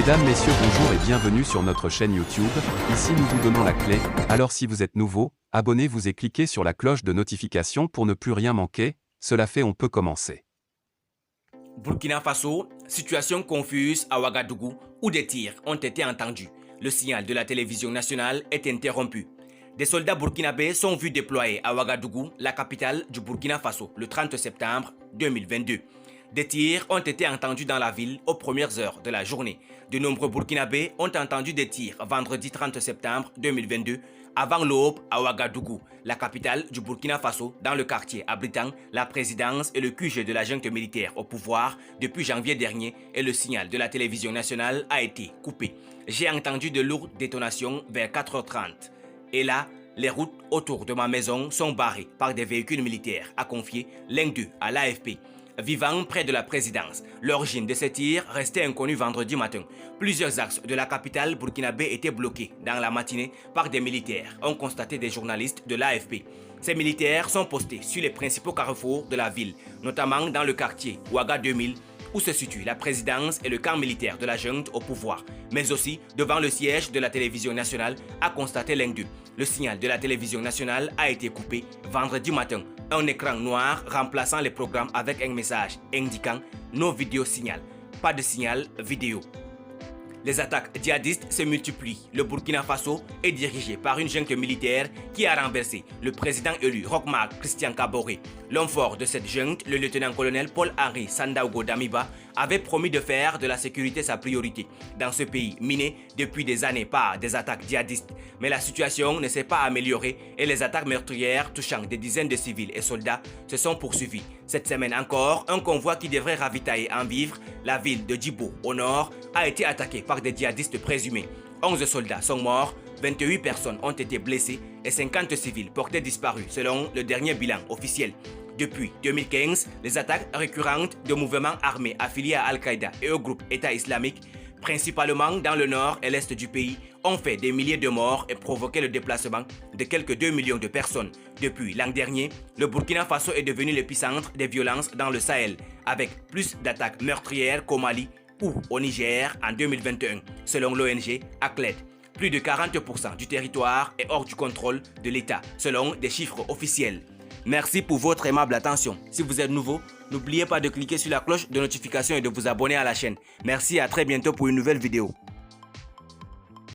Mesdames, Messieurs, bonjour et bienvenue sur notre chaîne YouTube. Ici nous vous donnons la clé, alors si vous êtes nouveau, abonnez-vous et cliquez sur la cloche de notification pour ne plus rien manquer. Cela fait, on peut commencer. Burkina Faso, situation confuse à Ouagadougou où des tirs ont été entendus. Le signal de la télévision nationale est interrompu. Des soldats burkinabés sont vus déployés à Ouagadougou, la capitale du Burkina Faso, le 30 septembre 2022. Des tirs ont été entendus dans la ville aux premières heures de la journée. De nombreux Burkinabés ont entendu des tirs vendredi 30 septembre 2022 avant l'aube à Ouagadougou, la capitale du Burkina Faso, dans le quartier abritant la présidence et le QG de la junte militaire au pouvoir depuis janvier dernier, et le signal de la télévision nationale a été coupé. J'ai entendu de lourdes détonations vers 4h30. Et là, les routes autour de ma maison sont barrées par des véhicules militaires, a confié l'un d'eux à l'AFP. Vivant près de la présidence, l'origine de ces tirs restait inconnue vendredi matin. Plusieurs axes de la capitale burkinabé étaient bloqués dans la matinée par des militaires, ont constaté des journalistes de l'AFP. Ces militaires sont postés sur les principaux carrefours de la ville, notamment dans le quartier Ouaga 2000, où se situe la présidence et le camp militaire de la junte au pouvoir, mais aussi devant le siège de la télévision nationale, a constaté l'un d'eux. Le signal de la télévision nationale a été coupé vendredi matin. Un écran noir remplaçant les programmes avec un message indiquant « No vidéo signal », pas de signal vidéo. Les attaques djihadistes se multiplient. Le Burkina Faso est dirigé par une junte militaire qui a renversé le président élu Roch-Marc Christian Kaboré. L'homme fort de cette junte, le lieutenant-colonel Paul-Henri Sandaogo Damiba, avait promis de faire de la sécurité sa priorité dans ce pays miné depuis des années par des attaques djihadistes. Mais la situation ne s'est pas améliorée et les attaques meurtrières touchant des dizaines de civils et soldats se sont poursuivies. Cette semaine encore, un convoi qui devrait ravitailler en vivres la ville de Djibo au nord a été attaqué par des djihadistes présumés. 11 soldats sont morts, 28 personnes ont été blessées et 50 civils portés disparus selon le dernier bilan officiel. Depuis 2015, les attaques récurrentes de mouvements armés affiliés à Al-Qaïda et au groupe État islamique, principalement dans le nord et l'est du pays, ont fait des milliers de morts et provoqué le déplacement de quelques 2 millions de personnes. Depuis l'an dernier, le Burkina Faso est devenu l'épicentre des violences dans le Sahel, avec plus d'attaques meurtrières qu'au Mali ou au Niger en 2021, selon l'ONG ACLED. Plus de 40% du territoire est hors du contrôle de l'État, selon des chiffres officiels. Merci pour votre aimable attention. Si vous êtes nouveau, n'oubliez pas de cliquer sur la cloche de notification et de vous abonner à la chaîne. Merci et à très bientôt pour une nouvelle vidéo.